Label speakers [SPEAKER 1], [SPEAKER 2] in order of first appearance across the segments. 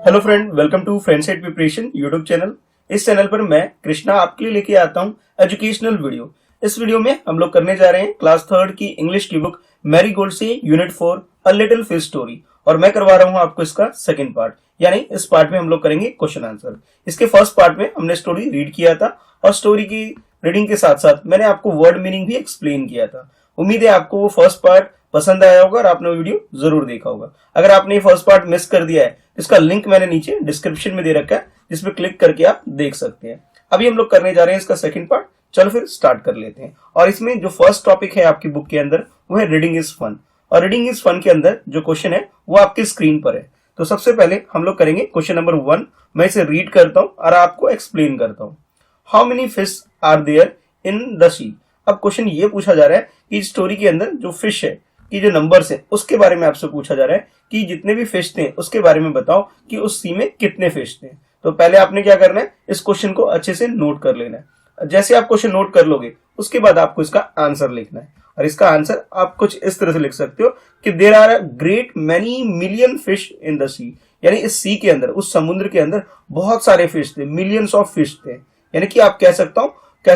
[SPEAKER 1] Hello friend, welcome to friendset preparation YouTube channel. इस channel पर मैं कृष्णा आपके लिए लेके आता हूं एजुकेशनल वीडियो। इस वीडियो में हम लोग करने जा रहे हैं क्लास थर्ड की इंग्लिश की बुक मैरीगोल्ड से यूनिट 4 अ लिटिल फिश स्टोरी, और मैं करवा रहा हूं आपको इसका सेकंड पार्ट। यानी इस पार्ट में हम लोग करेंगे क्वेश्चन आंसर। इसके फर्स्ट पार्ट में हमने स्टोरी रीड किया था और स्टोरी की रीडिंग के साथ साथ मैंने आपको वर्ड मीनिंग भी एक्सप्लेन किया था। उम्मीद है आपको वो फर्स्ट पार्ट पसंद आया होगा और आपने वो वीडियो जरूर देखा होगा। अगर आपने ये फर्स्ट पार्ट मिस कर दिया है, इसका लिंक मैंने नीचे डिस्क्रिप्शन में दे रखा है, जिसपे क्लिक करके आप देख सकते हैं। अभी हम लोग करने जा रहे हैं इसका सेकंड पार्ट। चलो फिर स्टार्ट कर लेते हैं। और इसमें जो फर्स्ट टॉपिक है आपकी बुक के अंदर वो है रीडिंग इज फन। और रीडिंग इज फन के अंदर जो क्वेश्चन है वो आपकी स्क्रीन पर है। तो सबसे पहले हम लोग करेंगे क्वेश्चन नंबर 1। मैं इसे रीड करता हूं और आपको एक्सप्लेन करता हूं। How many fish are there in the sea. अब क्वेश्चन ये पूछा जा रहा है कि स्टोरी के अंदर जो फिश है कि जो नंबर्स है उसके बारे में आपसे पूछा जा रहा है कि जितने भी फिश थे उसके बारे में बताओ कि उस सी में कितने फिश थे। तो पहले आपने क्या करना है, इस क्वेश्चन को अच्छे से नोट कर लेना है। जैसे आप क्वेश्चन नोट कर लोगे उसके बाद आपको इसका आंसर लिखना है। और इसका आंसर आप कुछ इस तरह से लिख सकते हो कि there are a great many million fish in the sea. यानी इस सी के अंदर, उस समुद्र के अंदर बहुत सारे फिश थे, मिलियंस ऑफ फिश थे। यानी कि आप कह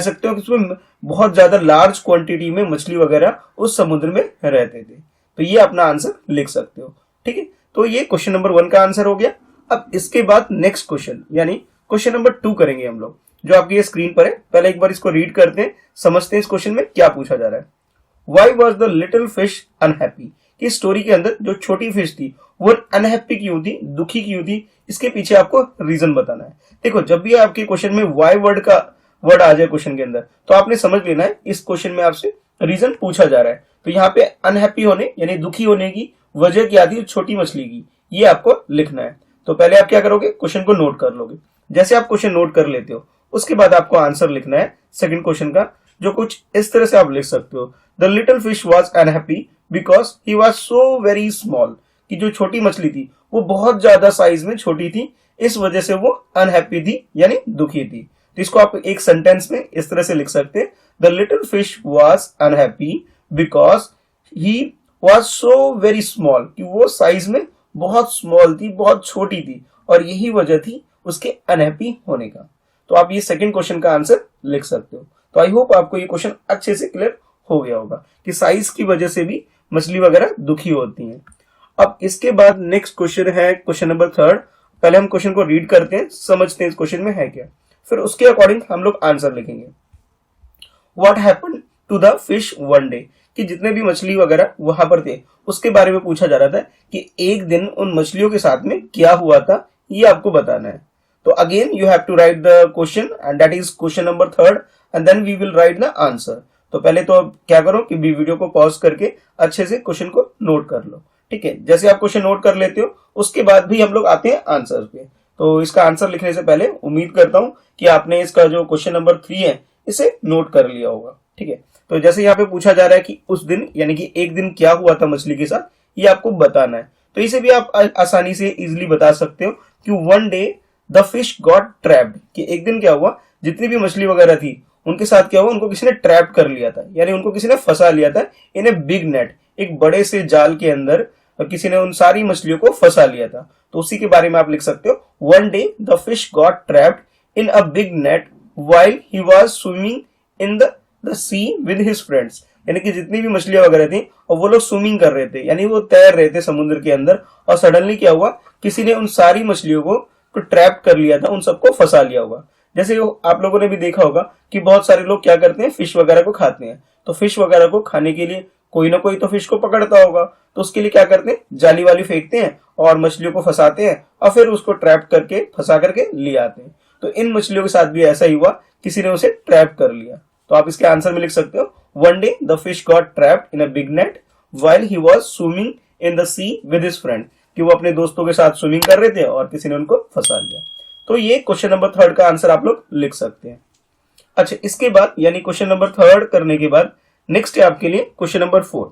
[SPEAKER 1] सकते हो कि उसमें बहुत ज्यादा लार्ज क्वांटिटी में मछली वगैरह उस समुद्र में रहते थे। तो ये अपना आंसर लिख सकते हो। ठीक है, तो ये क्वेश्चन नंबर 1 का आंसर हो गया। अब इसके बाद नेक्स्ट क्वेश्चन यानी क्वेश्चन नंबर 2 करेंगे हम लोग, जो आपकी ये स्क्रीन पर है। पहले एक बार इसको रीड करते हैं, समझते हैं इस क्वेश्चन में क्या पूछा जा रहा है। Why was the little fish unhappy. कि स्टोरी के अंदर जो छोटी फिश थी वो अनहैप्पी क्यों थी, दुखी क्यों थी, इसके पीछे आपको रीजन बताना है। देखो, जब भी आपके क्वेश्चन में वाई वर्ड आ जाए क्वेश्चन के अंदर, तो आपने समझ लेना है इस क्वेश्चन में आपसे रीजन पूछा जा रहा है। तो यहाँ पे अनहैप्पी होने यानी दुखी होने की वजह क्या थी छोटी मछली की, ये आपको लिखना है। तो पहले आप क्या करोगे, क्वेश्चन को नोट कर लोगे। जैसे आप क्वेश्चन नोट कर लेते हो उसके बाद आपको आंसर लिखना है सेकंड क्वेश्चन का, जो कुछ इस तरह से आप लिख सकते हो। The little fish was unhappy because he was so very small. कि जो छोटी मछली थी वो बहुत ज्यादा साइज में छोटी थी, इस वजह से वो अनहैप्पी थी यानी दुखी थी। तो इसको आप एक सेंटेंस में इस तरह से लिख सकते हैं, the little fish was unhappy because he was so very small. कि वो साइज में बहुत स्मॉल थी, बहुत छोटी थी, और यही वजह थी उसके अनहैप्पी होने का। तो आप ये सेकंड क्वेश्चन का आंसर लिख सकते हो। तो आई होप आपको ये क्वेश्चन अच्छे से क्लियर हो गया होगा कि साइज की वजह से भी मछली वगैरह दुखी होती हैं। अब इसके बाद नेक्स्ट क्वेश्चन है क्वेश्चन नंबर 3। पहले हम क्वेश्चन को रीड करते हैं, समझते हैं इस क्वेश्चन में है क्या, फिर उसके अकॉर्डिंग हम लोग आंसर लिखेंगे। What happened to the fish one day. कि जितने भी मछली वगैरह वहां पर थे उसके बारे में पूछा जा रहा था कि एक दिन उन मछलियों के साथ में क्या हुआ था, ये आपको बताना है। तो again you have to write the question and that is question number 3 and then we will write the answer. तो पहले तो आप क्या करो कि वीडियो को पॉज करके अच्छे से क्वेश्चन को नोट कर लो। ठीक है, जैसे आप क्वेश्चन नोट कर लेते हो उसके बाद भी हम लोग आते हैं आंसर पे। तो इसका आंसर लिखने से पहले उम्मीद करता हूं कि आपने इसका जो क्वेश्चन नंबर 3 है इसे नोट कर लिया होगा। ठीक है, तो जैसे यहाँ पे पूछा जा रहा है कि उस दिन यानी कि एक दिन क्या हुआ था मछली के साथ, ये आपको बताना है। तो इसे भी आप आसानी से इजिली बता सकते हो कि one day the fish got trapped. कि एक दिन क्या हुआ, जितनी भी मछली वगैरह थी उनके साथ क्या हुआ, उनको किसी ने ट्रैप कर लिया था, यानी उनको किसी ने फंसा लिया था इन ए बिग नेट। एक बड़े से जाल के अंदर किसी ने उन सारी मछलियों को फंसा लिया था। तो उसी के बारे में आप लिख सकते हो, one day the fish got trapped in a big net while he was swimming in the sea with his friends. यानी कि जितनी भी मछलियां वगैरह थी और वो लोग स्विमिंग कर रहे थे, यानी वो तैर रहे थे समुद्र के अंदर, और सडनली क्या हुआ, किसी ने उन सारी मछलियों को ट्रैप कर लिया था, उन सबको फंसा लिया होगा। जैसे आप लोगों ने भी देखा होगा कि बहुत सारे लोग क्या करते हैं, फिश वगैरह को खाते हैं। तो फिश वगैरह को खाने के लिए कोई ना कोई तो फिश को पकड़ता होगा, तो उसके लिए क्या करते हैं, जाली वाली फेंकते हैं और मछलियों को फंसाते हैं और फिर उसको ट्रैप करके फंसा करके ले आते हैं। तो इन मछलियों के साथ भी ऐसा ही हुआ, किसी ने उसे ट्रैप कर लिया। तो आप इसके आंसर में लिख सकते हो, one day the fish got trapped in a big net while he was swimming in the sea with his friend. कि वो अपने दोस्तों के साथ स्विमिंग कर रहे थे और किसी ने उनको फंसा लिया। तो ये क्वेश्चन नंबर 3 का आंसर आप लोग लिख सकते हैं। अच्छा, इसके बाद यानी क्वेश्चन नंबर 3 करने के बाद नेक्स्ट है आपके लिए क्वेश्चन नंबर 4।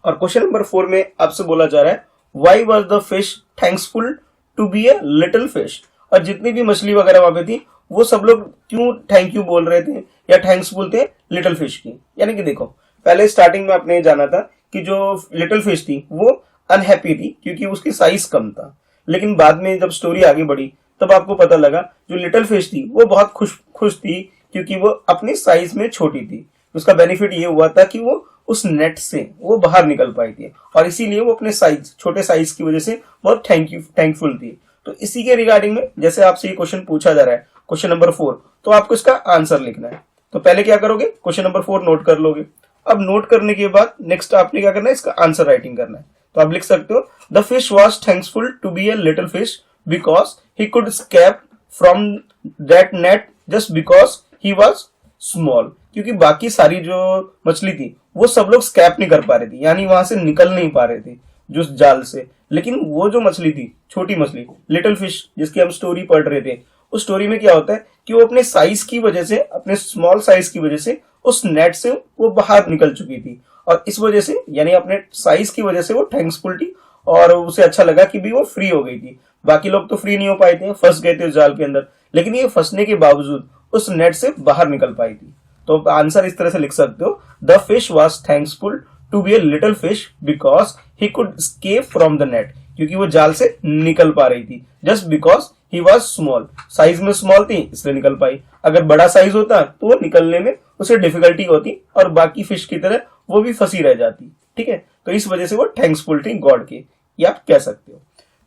[SPEAKER 1] और क्वेश्चन नंबर 4 में आपसे बोला जा रहा है, why was the fish thankful to be a little fish. और जितनी भी मछली वगैरह वहां पे थी वो सब लोग क्यों थैंक यू बोल रहे थे या थैंक्सफुल थे लिटिल फिश की। यानी कि देखो, पहले स्टार्टिंग में आपने जाना था कि जो लिटिल फिश थी वो अनहैप्पी थी क्योंकि उसकी साइज कम था। लेकिन बाद में जब स्टोरी आगे बढ़ी तब आपको पता लगा जो लिटिल फिश थी वो बहुत खुश थी, क्योंकि वो अपनी साइज में छोटी थी। उसका बेनिफिट ये हुआ था कि वो उस नेट से वो बाहर निकल पाई थी, और इसीलिए वो अपने साइज, छोटे साइज की वजह से बहुत थैंकफुल थी। तो इसी के रिगार्डिंग में जैसे आपसे ये क्वेश्चन पूछा जा रहा है, क्वेश्चन नंबर 4, तो आपको इसका आंसर लिखना है। तो पहले क्या करोगे, क्वेश्चन नंबर 4 नोट कर लोगे। अब नोट करने के बाद नेक्स्ट आपने क्या करना है, इसका आंसर राइटिंग करना है। तो आप लिख सकते हो, the fish was thankful to be a little fish because he could escape from that net just because he was small. क्योंकि बाकी सारी जो मछली थी वो सब लोग स्कैप नहीं कर पा रही थी, यानी वहां से निकल नहीं पा रहे थे जो जाल से। लेकिन वो जो मछली थी, छोटी मछली, लिटिल फिश, जिसकी हम स्टोरी पढ़ रहे थे, उस स्टोरी में क्या होता है कि वो अपने साइज की वजह से, अपने स्मॉल साइज की वजह से उस नेट से वो बाहर निकल चुकी थी, और इस वजह से, यानी अपने साइज की वजह से वो थैंक्सफुल थी और उसे अच्छा लगा कि भी वो फ्री हो गई थी। बाकी लोग तो फ्री नहीं हो पाए थे, फंस गए थे उस जाल के अंदर, लेकिन ये फंसने के बावजूद उस नेट से बाहर निकल पाई थी। तो आंसर इस तरह से लिख सकते हो, the fish was thankful to be a little fish because he could escape from the net, क्योंकि वो जाल से निकल पा रही थी, just because he was small, size में स्मॉल थी इसलिए निकल पाई। अगर बड़ा साइज होता तो वो निकलने में उसे डिफिकल्टी होती और बाकी फिश की तरह वो भी फंसी रह जाती। ठीक है, तो इस वजह से वो थैंक्सफुल थी गॉड के, ये आप कह सकते हो।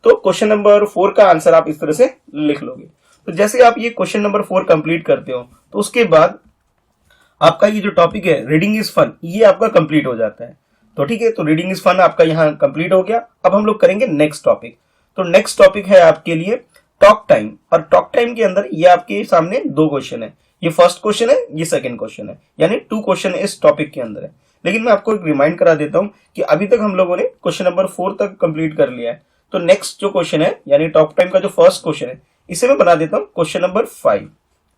[SPEAKER 1] तो क्वेश्चन नंबर 4 का आंसर आप इस तरह से लिख लोगे। तो जैसे आप ये क्वेश्चन नंबर 4 कंप्लीट करते हो तो उसके बाद आपका ये जो टॉपिक है रीडिंग इज फन, ये आपका कंप्लीट हो जाता है। तो ठीक है, तो रीडिंग इज फन आपका यहाँ कंप्लीट हो गया। अब हम लोग करेंगे नेक्स्ट टॉपिक। तो नेक्स्ट टॉपिक है आपके लिए टॉक टाइम, और टॉक टाइम के अंदर ये आपके सामने 2 क्वेश्चन है। ये फर्स्ट क्वेश्चन है, ये सेकंड क्वेश्चन है, यानी 2 क्वेश्चन इस टॉपिक के अंदर है। लेकिन मैं आपको एक रिमाइंड करा देता हूं कि अभी तक हम लोगों ने क्वेश्चन नंबर 4 तक कंप्लीट कर लिया है। तो नेक्स्ट जो क्वेश्चन है, यानी टॉक टाइम का जो फर्स्ट क्वेश्चन है, इसे मैं बना देता हूं क्वेश्चन नंबर 5।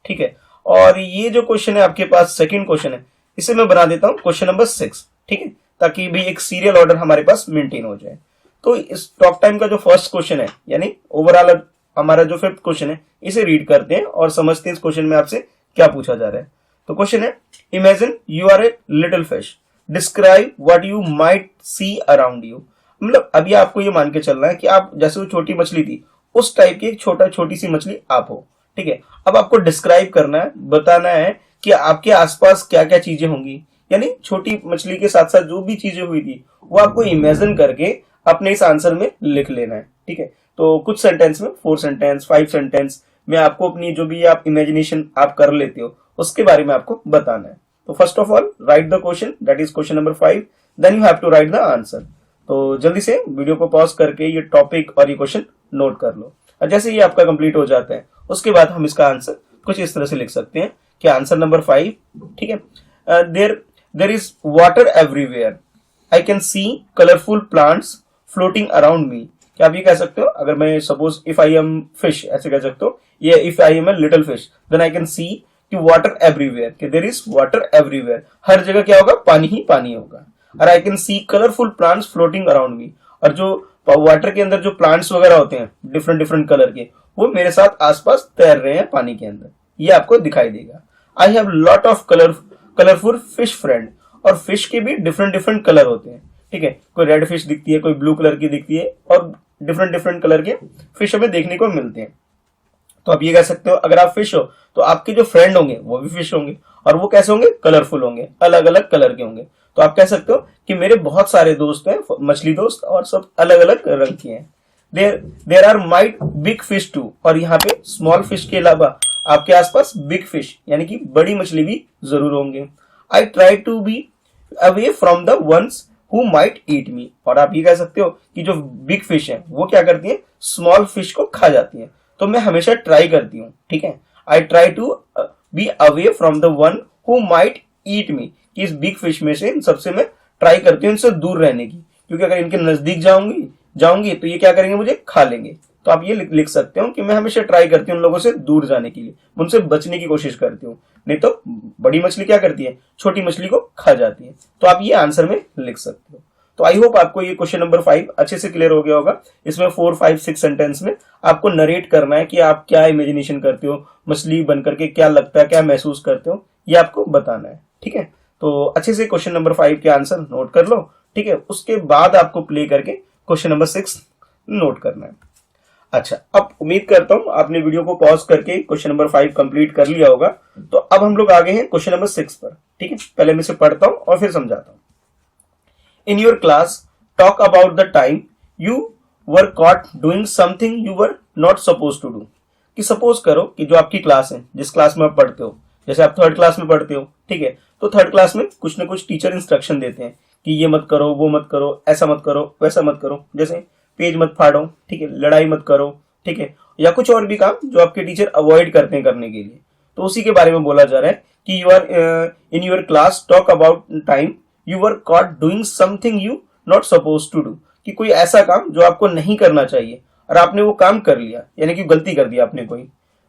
[SPEAKER 1] ठीक है, और ये जो क्वेश्चन है आपके पास सेकंड क्वेश्चन है, इसे मैं बना देता हूं क्वेश्चन नंबर 6। ठीक है, ताकि भी एक सीरियल ऑर्डर हमारे पास मेंटेन हो जाए। तो इस टॉक टाइम का जो फर्स्ट क्वेश्चन है, यानी ओवरऑल हमारा जो 5th क्वेश्चन है, इसे रीड करते हैं और समझते हैं इस क्वेश्चन में आपसे क्या पूछा जा रहा है। तो क्वेश्चन है, imagine you are a little fish, describe what you might see around you. मतलब अभी आपको ये मान के चलना है कि आप, जैसे वो छोटी मछली थी, उस टाइप की एक छोटी सी मछली आप हो। ठीक है, अब आपको डिस्क्राइब करना है, बताना है कि आपके आसपास क्या क्या चीजें होंगी, यानी छोटी मछली के साथ साथ जो भी चीजें हुई थी वो आपको इमेजिन करके अपने इस आंसर में लिख लेना है। ठीक है, तो कुछ सेंटेंस में, 4 सेंटेंस 5 सेंटेंस में आपको अपनी जो भी आप इमेजिनेशन आप कर लेते हो उसके बारे में आपको बताना है। तो first of all write the question, that is question number 5, then you have to write the answer. तो जल्दी से वीडियो को पॉज करके ये टॉपिक और ये क्वेश्चन नोट कर लो, और जैसे ये आपका कंप्लीट हो जाता है उसके बाद हम इसका आंसर कुछ इस तरह से लिख सकते हैं कि आंसर नंबर 5, ठीक है, there is water everywhere, I can see colourful plants floating around me. क्या आप ये कह सकते हो, अगर मैं suppose if I am fish, ऐसे कह सकते हो, ये if I am a little fish then I can see कि वाटर एवरीवेयर, कि देयर इज वाटर एवरीवेयर, हर जगह क्या होगा, पानी ही पानी होगा। और I can see colourful plants floating around me, और जो वाटर के अंदर जो प्लांट्स वगैरह होते हैं डिफरेंट डिफरेंट कलर के, वो मेरे साथ आसपास तैर रहे हैं पानी के अंदर, ये आपको दिखाई देगा। I have lot of colourful fish friend, और फिश के भी डिफरेंट डिफरेंट कलर होते हैं। ठीक है, कोई रेड फिश दिखती है, कोई ब्लू कलर की दिखती है, और डिफरेंट डिफरेंट कलर के फिश हमें देखने को मिलते हैं। तो आप ये कह सकते हो, अगर आप फिश हो तो आपके जो फ्रेंड होंगे वो भी फिश होंगे, और वो कैसे होंगे, कलरफुल होंगे, अलग अलग कलर के होंगे। तो आप कह सकते हो कि मेरे बहुत सारे दोस्त हैं, मछली दोस्त, और सब अलग अलग रंग के हैं। There are might big fish too, और यहाँ पे स्मॉल फिश के अलावा आपके आसपास बिग फिश यानी कि बड़ी मछली भी जरूर होंगे। I try to be away from the ones who might eat me, और आप ये कह सकते हो कि जो बिग फिश है वो क्या करती है, स्मॉल फिश को खा जाती है। तो मैं हमेशा ट्राई करती हूँ, ठीक है, I try to be away from the one who might eat me, कि इस बिग फिश में से इन सबसे मैं ट्राई करती हूँ इनसे दूर रहने की, क्योंकि अगर इनके नजदीक जाऊंगी तो ये क्या करेंगे, मुझे खा लेंगे। तो आप ये लिख सकते हो कि मैं हमेशा ट्राई करती हूँ उन लोगों से दूर जाने के लिए, उनसे बचने की कोशिश करती हूँ, नहीं तो बड़ी मछली क्या करती है, छोटी मछली को खा जाती है। तो आप ये आंसर में लिख सकते हो। तो आई होप आपको ये क्वेश्चन नंबर 5 अच्छे से क्लियर हो गया होगा। इसमें 4, 5, 6 सेंटेंस में आपको नरेट करना है कि आप क्या इमेजिनेशन करते हो, मछली बन करके क्या लगता है, क्या महसूस करते हो, ये आपको बताना है। ठीक है, तो अच्छे से क्वेश्चन नंबर 5 के आंसर नोट कर लो। ठीक है, उसके बाद आपको प्ले करके क्वेश्चन नंबर 6 नोट करना है। अच्छा, अब उम्मीद करता हूं आपने वीडियो को पॉज करके क्वेश्चन नंबर 5 कंप्लीट कर लिया होगा। तो अब हम लोग आगे हैं क्वेश्चन नंबर 6 पर। ठीक है, पहले मैं इसे पढ़ता हूं और फिर समझाता हूं। In your class talk about the time you were caught doing something you were not suppose to do. कि सपोज करो कि जो आपकी क्लास है, जिस क्लास में आप पढ़ते हो, जैसे आप थर्ड क्लास में पढ़ते हो, ठीक है, तो थर्ड क्लास में कुछ ना कुछ टीचर इंस्ट्रक्शन देते हैं कि ये मत करो, वो मत करो, ऐसा मत करो, वैसा मत करो। जैसे पेज मत फाड़ो, ठीक है, लड़ाई मत करो, ठीक है, या कुछ और भी काम जो आपके टीचर अवॉइड करते हैं करने के लिए। तो उसी के बारे में बोला जा रहा है कि you are in your class talk about time you were caught doing something you not suppose to do. कि कोई ऐसा काम जो आपको नहीं करना चाहिए और आपने वो काम कर लिया, यानी कि गलती कर दी आपने कोई।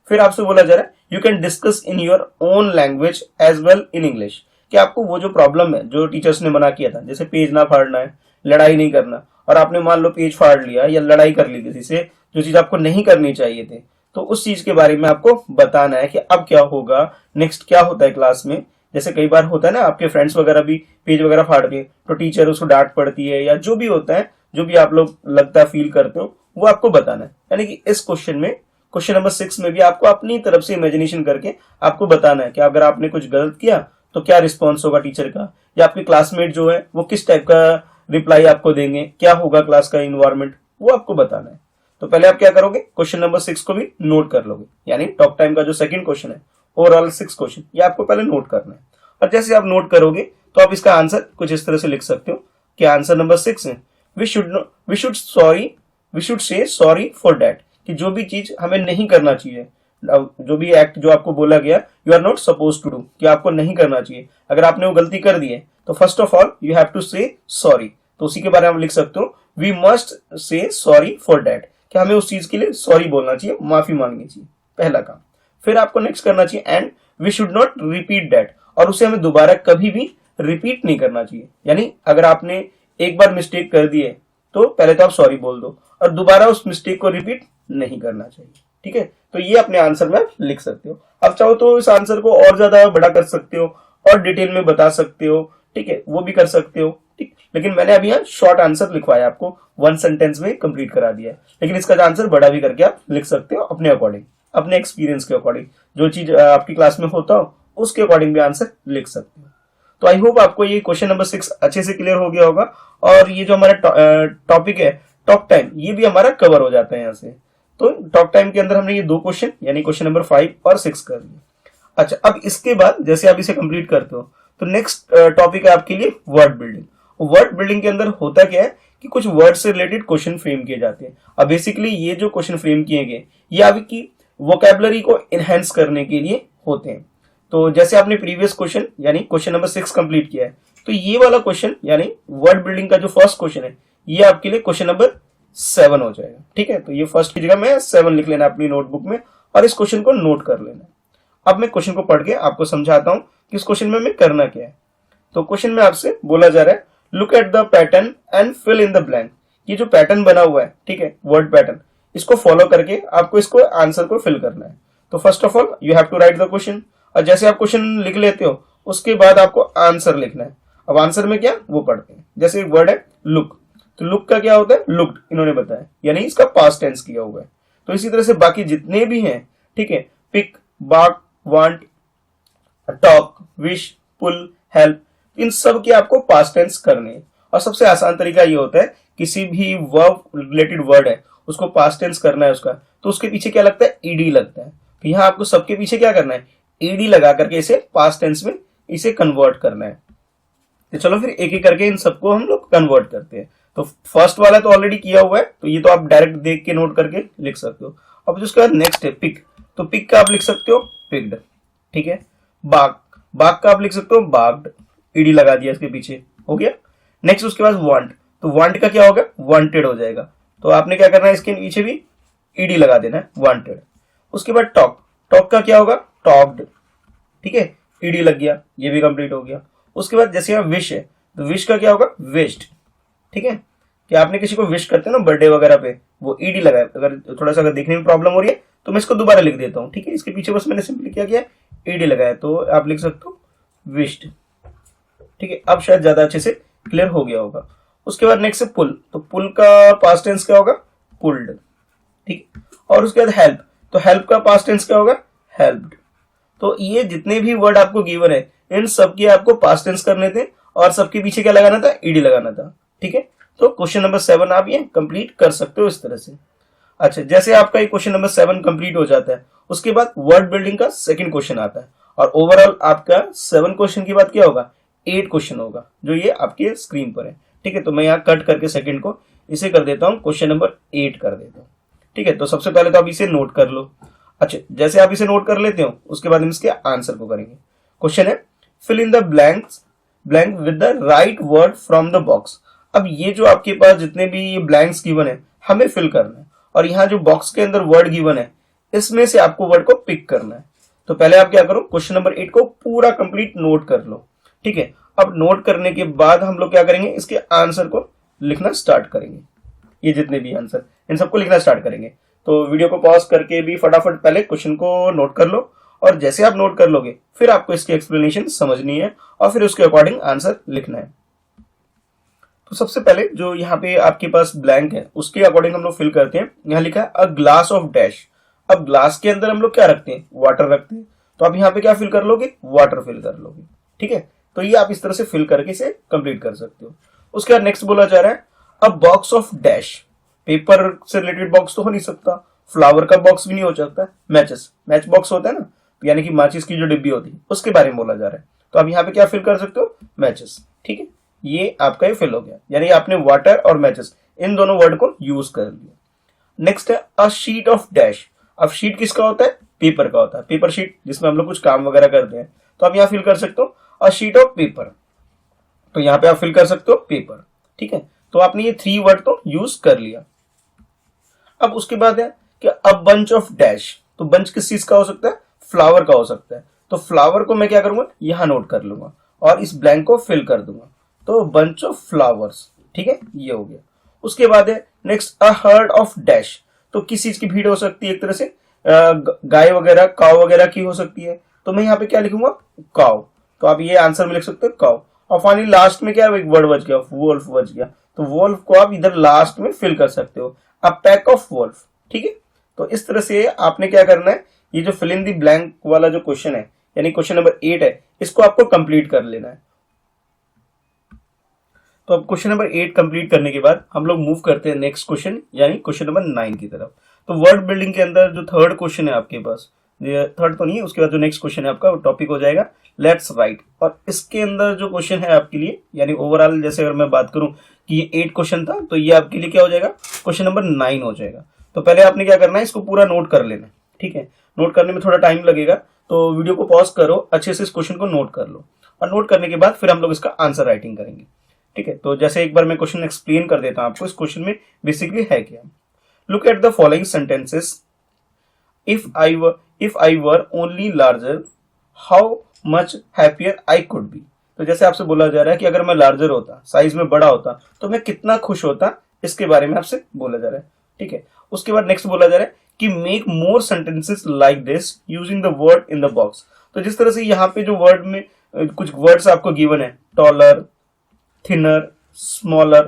[SPEAKER 1] फिर आपसे बोला जा रहा है you can discuss in your own language as well in English. कि आपको वो जो प्रॉब्लम है जो टीचर्स ने मना किया था, जैसे पेज ना फाड़ना है, लड़ाई नहीं करना, और आपने मान लो पेज फाड़ लिया या लड़ाई कर ली किसी से, जो चीज आपको नहीं करनी चाहिए थे, तो उस चीज के बारे में आपको बताना है कि अब क्या होगा, नेक्स्ट क्या होता है क्लास में। जैसे कई बार होता है ना, आपके फ्रेंड्स वगैरह भी पेज वगैरह फाड़ दिए तो टीचर उसको डांट पड़ती है, या जो भी होता है, जो भी आप लोग लगता है फील करते हो, वो आपको बताना है। यानी कि इस क्वेश्चन में, क्वेश्चन नंबर 6 में भी आपको अपनी तरफ से इमेजिनेशन करके आपको बताना है कि अगर आपने कुछ गलत किया तो क्या रिस्पॉन्स होगा टीचर का, या आपके क्लासमेट जो है वो किस टाइप का रिप्लाई आपको देंगे, क्या होगा क्लास का इन्वायरमेंट, वो आपको बताना है। तो पहले आप क्या करोगे, क्वेश्चन नंबर 6 को भी नोट कर लोगे। यानी टॉक टाइम का जो सेकंड क्वेश्चन है, ओवरऑल 6 क्वेश्चन, ये आपको पहले नोट करना है। और जैसे आप नोट करोगे तो आप इसका आंसर कुछ इस तरह से लिख सकते हो कि आंसर नंबर 6 है we should say sorry for that. कि जो भी चीज हमें नहीं करना चाहिए, जो भी एक्ट जो आपको बोला गया, you are not suppose to do, कि आपको नहीं करना चाहिए, अगर आपने वो गलती कर दी है तो first of all you have to say sorry. तो उसी के बारे में लिख सकते हो we must say sorry for that, कि हमें उस चीज के लिए सॉरी बोलना चाहिए, माफी मांगनी चाहिए, पहला काम। फिर आपको नेक्स्ट करना चाहिए and we should not repeat that, और उसे हमें दोबारा कभी भी रिपीट नहीं करना चाहिए। यानी अगर आपने एक बार मिस्टेक कर दी है तो पहले तो आप सॉरी बोल दो और दोबारा उस मिस्टेक को रिपीट नहीं करना चाहिए। ठीक है, तो ये अपने आंसर में लिख सकते हो। अब चाहो तो इस आंसर को और ज्यादा बड़ा कर सकते हो और डिटेल में बता सकते हो, ठीक है, वो भी कर सकते हो। ठीक, लेकिन मैंने अभी यहाँ शॉर्ट आंसर लिखवाया, आपको वन सेंटेंस में कंप्लीट करा दिया है। लेकिन इसका आंसर बड़ा भी करके आप लिख सकते हो अपने अकॉर्डिंग, अपने एक्सपीरियंस के अकॉर्डिंग, जो चीज आपकी क्लास में होता हो उसके अकॉर्डिंग भी आंसर लिख सकते हो। तो आई होप आपको ये क्वेश्चन नंबर 6 अच्छे से क्लियर हो गया होगा, और ये जो हमारा टॉपिक है टॉक टाइम, ये भी हमारा कवर हो जाता है यहाँ से। तो टॉक टाइम के अंदर हमने ये दो क्वेश्चन यानी क्वेश्चन नंबर 5 और 6 कर लिए। अच्छा, अब इसके बाद जैसे आप इसे कंप्लीट करते हो तो नेक्स्ट टॉपिक है आपके लिए वर्ड बिल्डिंग। वर्ड बिल्डिंग के अंदर होता क्या है कि कुछ वर्ड से रिलेटेड क्वेश्चन फ्रेम किए जाते हैं। अब बेसिकली ये जो क्वेश्चन फ्रेम किए गए ये आपकी वोकैबुलरी को एनहेंस करने के लिए होते हैं। तो जैसे आपने प्रीवियस क्वेश्चन यानी क्वेश्चन नंबर 6 कंप्लीट किया है, तो ये वाला क्वेश्चन यानी वर्ड बिल्डिंग का जो फर्स्ट क्वेश्चन है ये आपके लिए क्वेश्चन नंबर 7 हो जाएगा। ठीक है, तो ये फर्स्ट की जगह में 7 लिख लेना अपनी नोटबुक में और इस क्वेश्चन को नोट कर लेना। अब मैं क्वेश्चन को पढ़ के आपको समझाता हूं कि इस क्वेश्चन में करना क्या है। तो क्वेश्चन में आपसे बोला जा रहा है look at the pattern and fill in the blank. ये जो पैटर्न बना हुआ है, ठीक है, वर्ड पैटर्न, इसको फॉलो करके आपको इसको आंसर को फिल करना है। तो first of all you have to write the question, और जैसे आप क्वेश्चन लिख लेते हो उसके बाद आपको आंसर लिखना है। अब आंसर में क्या वो पढ़ते हैं। जैसे वर्ड है लुक, तो लुक का क्या होता है, लुक्ड, इन्होंने बताया, यानी इसका पास्ट टेंस किया हुआ है। तो इसी तरह से बाकी जितने भी हैं, ठीक है, पिक, बाक, वांट, टॉक, विश, पुल, हेल्प, इन सब के आपको पास्ट टेंस करने हैं। और सबसे आसान तरीका ये होता है किसी भी वर्ब रिलेटेड वर्ड है उसको पास्ट टेंस करना है उसका, तो उसके पीछे क्या लगता है, ईडी लगता है। तो यहाँ आपको सबके पीछे क्या करना है, ईडी लगा करके इसे पास्ट टेंस में इसे कन्वर्ट करना है। तो चलो फिर एक एक करके इन सबको हम लोग कन्वर्ट करते हैं। तो फर्स्ट वाला तो ऑलरेडी किया हुआ है, तो ये तो आप डायरेक्ट देख के नोट करके लिख सकते हो। अब उसके बाद नेक्स्ट है पिक, तो पिक का आप लिख सकते हो पिक्ड, ठीक है। बाग, बाग का आप लिख सकते हो बाग्ड, ईडी लगा दिया इसके पीछे, हो गया। नेक्स्ट उसके बाद वांट, तो वांट का क्या होगा, वांटेड हो जाएगा। तो आपने क्या करना है, इसके पीछे भी ईडी लगा देना है, वांटेड। उसके बाद टॉक, टॉक का क्या होगा, टॉक्ड, ठीक है, ईडी लग गया, ये भी कंप्लीट हो गया। उसके बाद जैसे यहाँ विश है, तो विश का क्या होगा, विश्ड, ठीक है। कि आपने किसी को विश करते हैं ना बर्थडे वगैरह पे, वो ईडी लगाए। अगर थोड़ा सा अगर देखने में प्रॉब्लम हो रही है तो मैं इसको दोबारा लिख देता हूँ, ठीक है। इसके पीछे बस मैंने सिंपली क्या किया, ईडी लगाया, तो आप लिख सकते हो विश्ड, ठीक है। अब शायद ज्यादा अच्छे से क्लियर हो गया होगा। उसके बाद नेक्स्ट है पुल, तो पुल का पास्ट टेंस क्या होगा, पुल्ड, ठीक। और उसके बाद हेल्प, तो हेल्प का पास्ट टेंस क्या होगा, हेल्प्ड। तो ये जितने भी वर्ड आपको गिवन है इन सब के आपको पास्ट टेंस करने थे और सबके पीछे क्या लगाना था, ईडी लगाना था। ठीक है, तो क्वेश्चन नंबर 7 आप ये कंप्लीट कर सकते हो इस तरह से। अच्छा, जैसे आपका ये क्वेश्चन नंबर 7 कंप्लीट हो जाता है उसके बाद वर्ड बिल्डिंग का सेकंड क्वेश्चन आता है और ओवरऑल आपका 7 क्वेश्चन के बाद क्या होगा, 8 क्वेश्चन होगा जो ये आपके स्क्रीन पर है। ठीक है, तो मैं यहाँ कट करके सेकंड को इसे कर देता हूँ, क्वेश्चन नंबर 8 कर देता हूँ। ठीक है, तो सबसे पहले तो आप इसे नोट कर लो। अच्छा, जैसे आप इसे नोट कर लेते हो उसके बाद हम इसके आंसर को करेंगे। क्वेश्चन है fill in the blank with the right word from the box. अब ये जो आपके पास जितने भी ब्लैंक्स गिवन है हमें फिल करना है और यहाँ जो बॉक्स के अंदर वर्ड गिवन है इसमें से आपको वर्ड को पिक करना है। तो पहले आप क्या करो, क्वेश्चन नंबर 8 को पूरा कंप्लीट नोट कर लो। ठीक है, अब नोट करने के बाद हम लोग क्या करेंगे, इसके आंसर को लिखना स्टार्ट करेंगे। ये जितने भी आंसर इन सबको लिखना स्टार्ट करेंगे। तो वीडियो को पॉज करके भी फटाफट पहले क्वेश्चन को नोट कर लो और जैसे आप नोट कर लोगे फिर आपको इसकी एक्सप्लेनेशन समझनी है और फिर उसके अकॉर्डिंग आंसर लिखना है। तो सबसे पहले जो यहाँ पे आपके पास ब्लैंक है उसके अकॉर्डिंग हम लोग फिल करते हैं। यहाँ लिखा है अ ग्लास ऑफ डैश। अब ग्लास के अंदर हम लोग क्या रखते हैं, वाटर रखते हैं। तो आप यहाँ पे क्या फिल कर लोगे, वाटर फिल कर लोगे। ठीक है, तो ये आप इस तरह से फिल करके इसे कंप्लीट कर सकते हो। उसके बाद नेक्स्ट बोला जा रहा है अ बॉक्स ऑफ डैश। पेपर से रिलेटेड बॉक्स तो हो नहीं सकता, फ्लावर का बॉक्स भी नहीं हो सकता, मैच बॉक्स होता है ना, यानी कि माचिस की जो डिब्बी होती है उसके बारे में बोला जा रहा है। तो आप यहाँ पे क्या फिल कर सकते हो, मैचेस। ठीक है, ये आपका ये फिल हो गया, यानी आपने वाटर और मैचेस इन दोनों वर्ड को यूज कर लिया। नेक्स्ट है अ शीट ऑफ डैश। अब शीट किसका होता है, पेपर का होता है, पेपर शीट जिसमें हम लोग कुछ काम वगैरह करते हैं। तो आप यहाँ फिल कर सकते हो अ शीट ऑफ पेपर। तो यहाँ पे आप फिल कर सकते हो पेपर। ठीक है, तो आपने ये 3 वर्ड तो यूज कर लिया। अब उसके बाद है कि अ बंच ऑफ डैश। तो बंच किस चीज का हो सकता है, फ्लावर का हो सकता है। तो फ्लावर को मैं क्या करूंगा, यहां नोट कर लूंगा और इस ब्लैंक को फिल कर दूंगा। तो बंच ऑफ फ्लावर्स। ठीक है, ये हो गया। उसके बाद है next a herd of dash. तो किस चीज की भीड़ हो सकती है, एक तरह से गाय वगैरह, काव वगैरह की हो सकती है। तो मैं यहाँ पे क्या लिखूंगा, काव। तो आप ये आंसर में लिख सकते हो काव। और फाइनली लास्ट में क्या एक वर्ड बच गया, वोल्फ बच गया। तो वोल्फ को आप इधर लास्ट में फिल कर सकते हो, अ पैक ऑफ वोल्फ। ठीक है, तो इस तरह से आपने क्या करना है, ये जो फिल इन दी ब्लैंक वाला जो क्वेश्चन है यानी क्वेश्चन नंबर 8 है, इसको आपको कंप्लीट कर लेना है। तो अब क्वेश्चन नंबर 8 कंप्लीट करने के बाद हम लोग मूव करते हैं नेक्स्ट क्वेश्चन यानी क्वेश्चन नंबर 9 की तरफ। तो वर्ड बिल्डिंग के अंदर जो थर्ड क्वेश्चन है आपके पास, थर्ड तो नहीं है, उसके बाद जो नेक्स्ट क्वेश्चन है आपका टॉपिक हो जाएगा लेट्स राइट। और इसके अंदर जो क्वेश्चन है आपके लिए यानी ओवरऑल जैसे अगर मैं बात करूं कि ये 8 क्वेश्चन था तो ये आपके लिए क्या हो जाएगा, क्वेश्चन नंबर 9 हो जाएगा। तो पहले आपने क्या करना है, इसको पूरा नोट कर लेना। ठीक है, नोट करने में थोड़ा टाइम लगेगा तो वीडियो को पॉज करो, अच्छे से इस क्वेश्चन को नोट कर लो और नोट करने के बाद फिर हम लोग इसका आंसर राइटिंग करेंगे। ठीक है, तो जैसे एक बार मैं क्वेश्चन एक्सप्लेन कर देता हूं आपको, इस क्वेश्चन में बेसिकली है क्या। Look at the following sentences. If I were only larger how much happier I could B. तो जैसे आपसे बोला जा रहा है कि अगर मैं लार्जर होता, साइज में बड़ा होता तो मैं कितना खुश होता, इसके बारे में आपसे बोला जा रहा है। ठीक है, उसके बाद नेक्स्ट बोला जा रहा है कि make more sentences like this using the word in the box. तो जिस तरह से यहाँ पे जो वर्ड में कुछ वर्ड्स आपको गिवन है, taller, thinner, smaller,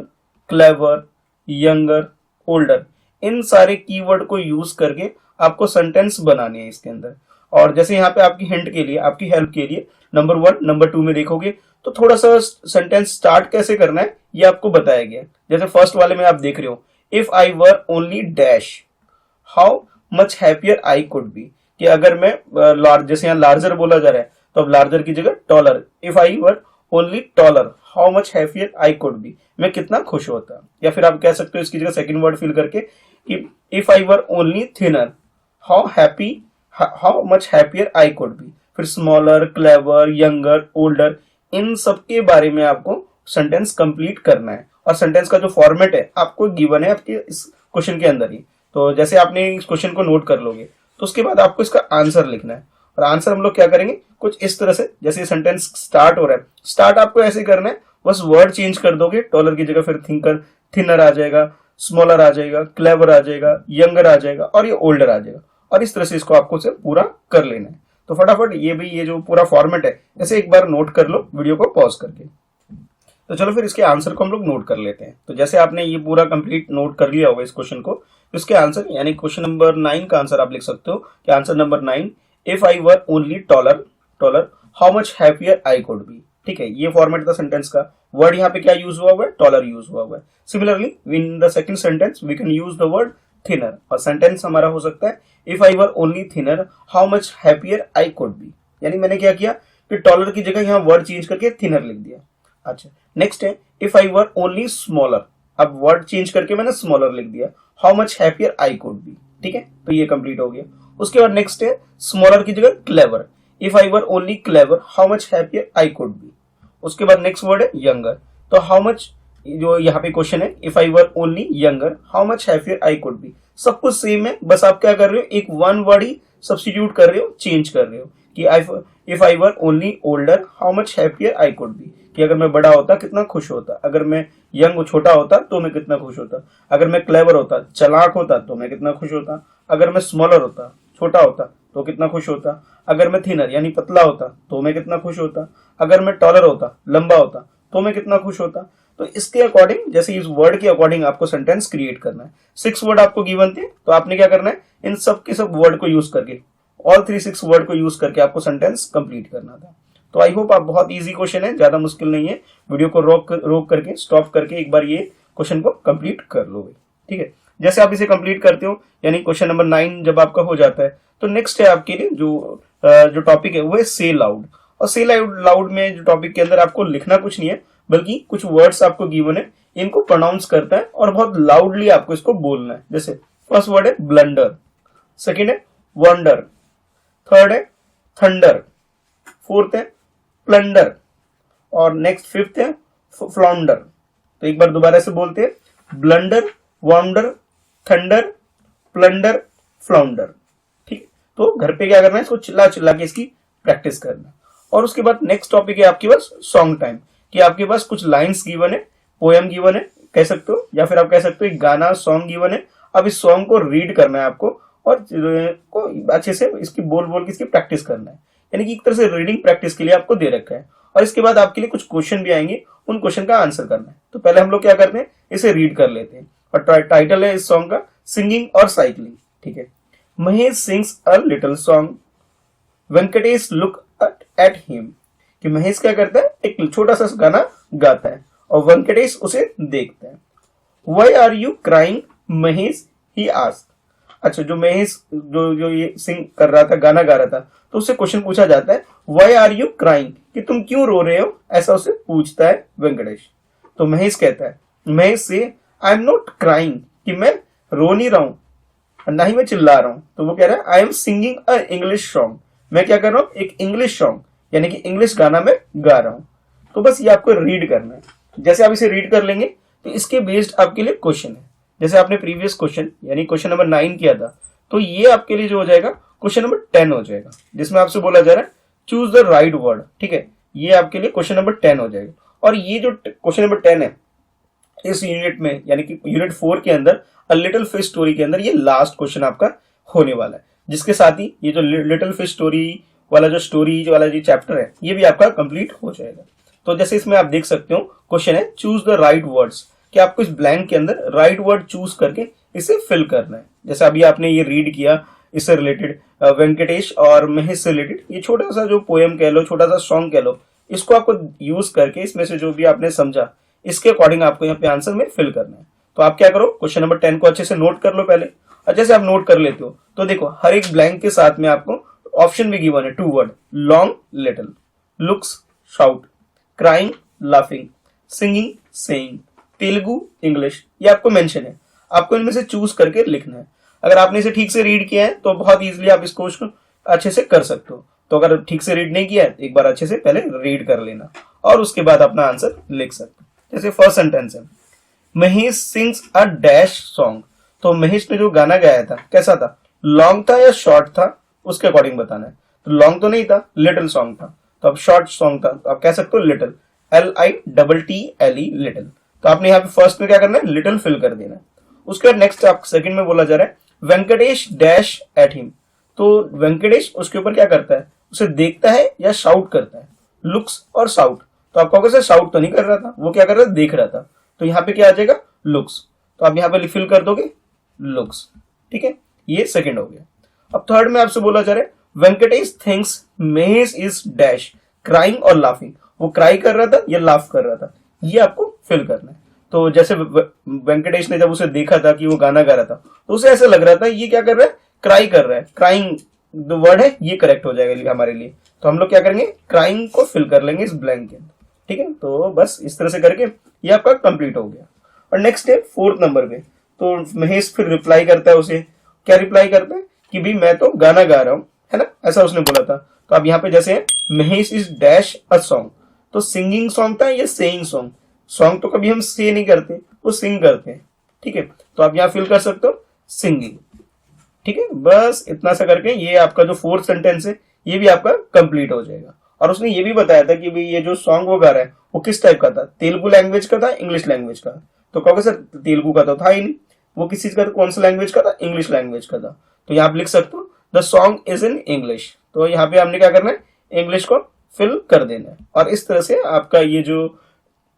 [SPEAKER 1] clever, younger, older, इन सारे कीवर्ड को यूज करके आपको सेंटेंस बनानी है इसके अंदर। और जैसे यहाँ पे आपकी हिंट के लिए, आपकी हेल्प के लिए नंबर 1 नंबर 2 में देखोगे तो थोड़ा सा सेंटेंस स्टार्ट कैसे करना है ये आपको बताया गया। जैसे फर्स्ट वाले में आप देख रहे हो, if I were only dash how much happier I could B, कि अगर मैं जैसे यहाँ लार्जर बोला जा रहा है तो अब लार्जर की जगह taller, if I were only taller how much happier I could B, मैं कितना खुश होता। या फिर आप कह सकते हो इसकी जगह सेकंड वर्ड फिल करके कि if I were only thinner how much happier I could B. फिर स्मॉलर, क्लेवर, यंगर, ओल्डर, इन सब के बारे में आपको सेंटेंस कंप्लीट करना है। और सेंटेंस का जो फॉर्मेट है आपको गिवन है आपके इस क्वेश्चन के अंदर ही। तो जैसे आपने इस क्वेश्चन को नोट कर लोगे तो उसके बाद आपको इसका आंसर लिखना है। और आंसर हम लोग क्या करेंगे, कुछ इस तरह से, जैसे सेंटेंस स्टार्ट हो रहा है, स्टार्ट आपको ऐसे करना है, बस वर्ड चेंज कर दोगे, टॉलर की जगह फिर थिनर आ जाएगा, स्मॉलर आ जाएगा, क्लेवर आ जाएगा, यंगर आ जाएगा और ये ओल्डर आ जाएगा। और इस तरह से इसको आपको से पूरा कर लेना है। तो फटाफट ये जो पूरा फॉर्मेट है ऐसे एक बार नोट कर लो वीडियो को पॉज करके। तो चलो फिर इसके आंसर को हम लोग नोट कर लेते हैं। तो जैसे आपने ये पूरा कंप्लीट नोट कर लिया होगा इस क्वेश्चन को, इसके आंसर यानी क्वेश्चन नंबर 9 का आंसर आप लिख सकते हो कि answer number 9, if I were only taller taller how much happier I could B. ठीक है, ये फॉर्मेट था सेंटेंस का। वर्ड यहाँ पे क्या यूज हुआ है, टॉलर यूज हुआ है। Similarly in the second sentence we can use the word thinner, और सेंटेंस हमारा हो सकता है if I were only thinner how much happier I could be. यानी मैंने क्या किया कि टॉलर की जगह यहाँ वर्ड चेंज करके थिनर लिख दिया। अच्छा, नेक्स्ट है if I were only smaller, अब वर्ड चेंज करके मैंने स्मॉलर लिख दिया, how much happier I could B. ठीक है, तो ये कंप्लीट हो गया। उसके बाद नेक्स्ट है स्मॉलर की जगह clever, if I were only clever how much happier I could B. उसके बाद नेक्स्ट वर्ड है यंगर, तो हाउ मच, जो यहाँ पे क्वेश्चन है if I were only younger how much happier I could B. सब कुछ सेम है, बस आप क्या कर रहे हो, एक वन वर्ड ही सब्स्टिट्यूट कर रहे हो, चेंज कर रहे हो कि if I were only older how much happier I could B, कि अगर मैं बड़ा होता कितना खुश होता, अगर मैं यंग छोटा होता तो मैं कितना खुश होता, अगर मैं क्लेवर होता चालाक होता तो मैं कितना खुश होता, अगर मैं स्मॉलर होता छोटा होता तो कितना खुश होता, अगर मैं थिनर यानी पतला होता तो मैं कितना खुश होता, अगर मैं टॉलर होता लंबा होता तो मैं कितना खुश होता। तो इसके अकॉर्डिंग, जैसे इस वर्ड के अकॉर्डिंग आपको सेंटेंस क्रिएट करना है। 6 वर्ड आपको गिवन थे, तो आपने क्या करना है, इन सब के सब वर्ड को यूज करके, ऑल 6 वर्ड को यूज करके आपको सेंटेंस कंप्लीट करना था। तो आई होप आप, बहुत इजी क्वेश्चन है, ज्यादा मुश्किल नहीं है। वीडियो को रोक करके स्टॉप करके एक बार ये क्वेश्चन को कंप्लीट कर लोगे। ठीक है, जैसे आप इसे कंप्लीट करते हो, यानी क्वेश्चन नंबर 9 जब आपका हो जाता है, तो नेक्स्ट है आपके लिए जो टॉपिक है वो है से लाउड। और से लाउड में जो टॉपिक के अंदर आपको लिखना कुछ नहीं है, बल्कि कुछ वर्ड्स आपको गिवन है, इनको प्रोनाउंस करता है और बहुत लाउडली आपको इसको बोलना है। जैसे फर्स्ट वर्ड है ब्लंडर, सेकेंड है वंडर, थर्ड है थंडर, फोर्थ है प्लंडर, और नेक्स्ट फिफ्थ है फ्लाउंडर। तो एक बार दोबारा से बोलते हैं, blunder, wonder, thunder, plunder, flounder. ठीक, तो घर पे क्या करना है, इसको चिल्ला चिल्ला के इसकी प्रैक्टिस करना। और उसके बाद नेक्स्ट टॉपिक है आपके पास सॉन्ग टाइम, कि आपके पास कुछ लाइंस गिवन है, पोएम गिवन है कह सकते हो, या फिर आप कह सकते हो एक गाना सॉन्ग गिवन है। अब इस सॉन्ग को रीड करना है आपको और को अच्छे से इसकी बोल बोल के इसकी प्रैक्टिस करना है, यानी कि एक तरह से रीडिंग प्रैक्टिस के लिए आपको दे रखा है। और इसके बाद आपके लिए कुछ क्वेश्चन भी आएंगे, उन क्वेश्चन का आंसर करना है। तो पहले हम लोग क्या करते हैं, इसे रीड कर लेते हैं। और टाइटल है इस सॉन्ग का सिंगिंग और साइकिलिंग। ठीक है, Mahesh sings a little song, Venkatesh look at him, कि महेश क्या करता है, एक छोटा सा गाना गाता है और वेंकटेश उसे देखता है। Why are you crying Mahesh, he asked. अच्छा, जो महेश जो ये सिंग कर रहा था, गाना गा रहा था, तो उससे क्वेश्चन पूछा जाता है व्हाई आर यू क्राइंग, कि तुम क्यों रो रहे हो, ऐसा उसे पूछता है वेंकटेश। तो महेश कहता है, महेश से आई एम नॉट क्राइंग, कि मैं रो नहीं रहा हूं, ना ही मैं चिल्ला रहा हूं। तो वो कह रहा है I am singing a English song, मैं क्या कर रहा हूं, एक इंग्लिश सॉन्ग यानी कि इंग्लिश गाना मैं गा रहा हूं। तो बस ये आपको रीड करना है। जैसे आप इसे रीड कर लेंगे तो इसके बेस्ड आपके लिए क्वेश्चन है। जैसे आपने प्रीवियस क्वेश्चन यानी क्वेश्चन नंबर 9 किया था, तो ये आपके लिए जो हो जाएगा क्वेश्चन नंबर 10 हो जाएगा, जिसमें आपसे बोला जा रहा है चूज द राइट वर्ड। ठीक है, ये आपके लिए क्वेश्चन नंबर 10 हो जाएगा। और ये जो क्वेश्चन नंबर 10 है इस यूनिट में, यानी कि यूनिट 4 के अंदर अ लिटिल फिश स्टोरी के अंदर, ये लास्ट क्वेश्चन आपका होने वाला है, जिसके साथ ही ये जो लिटिल फिश स्टोरी वाला जो स्टोरी वाला जो चैप्टर है ये भी आपका कंप्लीट हो जाएगा। तो जैसे इसमें आप देख सकते हो क्वेश्चन है चूज द राइट वर्ड्स, कि आपको इस ब्लैंक के अंदर राइट वर्ड चूज करके इसे फिल करना है। जैसे अभी आपने ये रीड किया, इससे रिलेटेड वेंकटेश और महेश से रिलेटेड ये छोटा सा जो पोएम कह लो, छोटा सा सॉन्ग कह लो, इसको आपको यूज करके इसमें से जो भी आपने समझा इसके अकॉर्डिंग आपको यहाँ पे आंसर में फिल करना है। तो आप क्या करो, क्वेश्चन नंबर 10 को अच्छे से नोट कर लो पहले। और जैसे आप नोट कर लेते हो तो देखो हर एक ब्लैंक के साथ में आपको ऑप्शन भी गिवन है, 2 word, long little, looks shout, crying laughing, singing saying, Telugu English, ये आपको मेंशन है। आपको इनमें से चूज करके लिखना है। अगर आपने इसे ठीक से रीड किया है तो बहुत इजीली आप इसको अच्छे से कर सकते हो। तो अगर ठीक से रीड नहीं किया है, एक बार अच्छे से पहले रीड कर लेना और उसके बाद अपना आंसर लिख सकते हो। जैसे फर्स्ट सेंटेंस है, Mahesh sings a dash song, तो महेश ने जो गाना गाया था कैसा था, लॉन्ग था या शॉर्ट था, उसके अकॉर्डिंग बताना है। तो लॉन्ग तो नहीं था, लिटिल सॉन्ग था, तो अब शॉर्ट सॉन्ग था, तो आप कह सकते हो लिटिल, LITTLE लिटिल। तो आपने यहाँ पे फर्स्ट में क्या करना है, लिटिल फिल कर देना है। उसके बाद नेक्स्ट आप सेकंड में बोला जा रहा है वेंकटेश डैश एट हिम, तो वेंकटेश उसके ऊपर क्या करता है, उसे देखता है या शाउट करता है, लुक्स और शाउट। तो आप कहोगे सर शाउट तो नहीं कर रहा था, वो क्या कर रहा था, देख रहा था। तो यहाँ पे क्या आ जाएगा, लुक्स। तो आप यहाँ पे फिल कर दोगे लुक्स। ठीक है, ये सेकंड हो गया। अब थर्ड में आपसे बोला जा रहा है Venkatesh thinks Mahesh is dash crying और लाफिंग। वो क्राई कर रहा था या लाफ कर रहा था, ये आपको फिल करना है। तो जैसे वेंकटेश ने जब उसे देखा था कि वो गाना गा रहा था तो उसे ऐसा लग रहा था ये क्या कर रहा है, क्राई कर रहा है। क्राइंग जो वर्ड है ये करेक्ट हो जाएगा हमारे लिए। तो हम लोग क्या करेंगे, क्राइंग को फिल कर लेंगे इस ब्लैंक के अंदर। ठीक है, तो बस इस तरह से करके ये आपका कंप्लीट हो गया। और नेक्स्ट है फोर्थ नंबर पे। तो महेश फिर रिप्लाई करता है उसे, क्या रिप्लाई करता है कि भाई मैं तो गाना गा रहा हूं, है ना, ऐसा उसने बोला था। तो अब यहाँ पे जैसे है Mahesh is dash a song, तो सिंगिंग सॉन्ग था या सेइंग सॉन्ग। सॉन्ग तो कभी हम से नहीं करते, वो सिंग करते हैं। ठीक है, तो आप यहाँ फिल कर सकते हो सिंगिंग। ठीक है, बस इतना सा करके ये आपका जो फोर्थ सेंटेंस है ये भी आपका कंप्लीट हो जाएगा। और उसने ये भी बताया था कि भाई ये जो सॉन्ग वो गा रहा है वो किस टाइप का था, तेलुगु लैंग्वेज का था, इंग्लिश लैंग्वेज का। तो कहोगे सर तेलुगु का तो था ही नहीं, वो किस चीज का था, कौन सा लैंग्वेज का था, इंग्लिश लैंग्वेज का था। तो यहाँ आप लिख सकते हो the song is in English. तो यहाँ पे हमने क्या करना है, इंग्लिश को फिल कर देना है। और इस तरह से आपका ये जो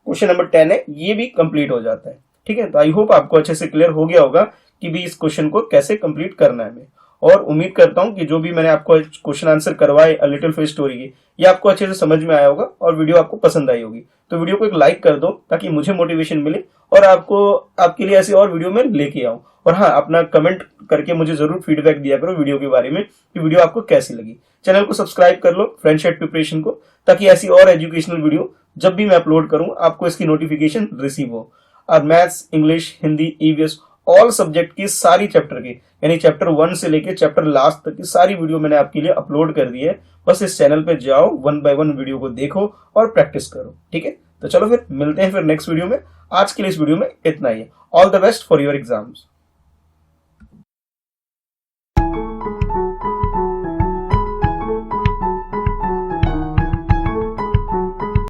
[SPEAKER 1] क्वेश्चन नंबर 10 है ये भी कंप्लीट हो जाता है। ठीक है, तो आई होप आपको अच्छे से क्लियर हो गया होगा कि भी इस क्वेश्चन को कैसे कंप्लीट करना है। और उम्मीद करता हूं कि जो भी मैंने आपको क्वेश्चन आंसर करवाए अ लिटिल फेस स्टोरी की, ये आपको अच्छे से समझ में आया होगा और वीडियो आपको पसंद आई होगी। तो वीडियो को एक लाइक कर दो ताकि मुझे मोटिवेशन मिले और आपको आपके लिए ऐसी और वीडियो में लेके आऊं। और हाँ, अपना कमेंट करके मुझे जरूर फीडबैक दिया करो वीडियो के बारे में कि वीडियो आपको कैसी लगी। चैनल को सब्सक्राइब कर लो फ्रेंडशिप प्रिपरेशन को, ताकि ऐसी और एजुकेशनल वीडियो जब भी मैं अपलोड करूं आपको इसकी नोटिफिकेशन रिसीव हो। और maths, English, Hindi, EVS all subject की सारी चैप्टर की, यानी चैप्टर 1 से लेके चैप्टर लास्ट तक की सारी वीडियो मैंने आपके लिए अपलोड कर दी है। बस इस चैनल पे जाओ, 1 बाय 1 वीडियो को देखो और प्रैक्टिस करो। ठीक है, तो चलो फिर मिलते हैं फिर नेक्स्ट वीडियो में। आज के लिए इस वीडियो में इतना ही है। All the best for your exams.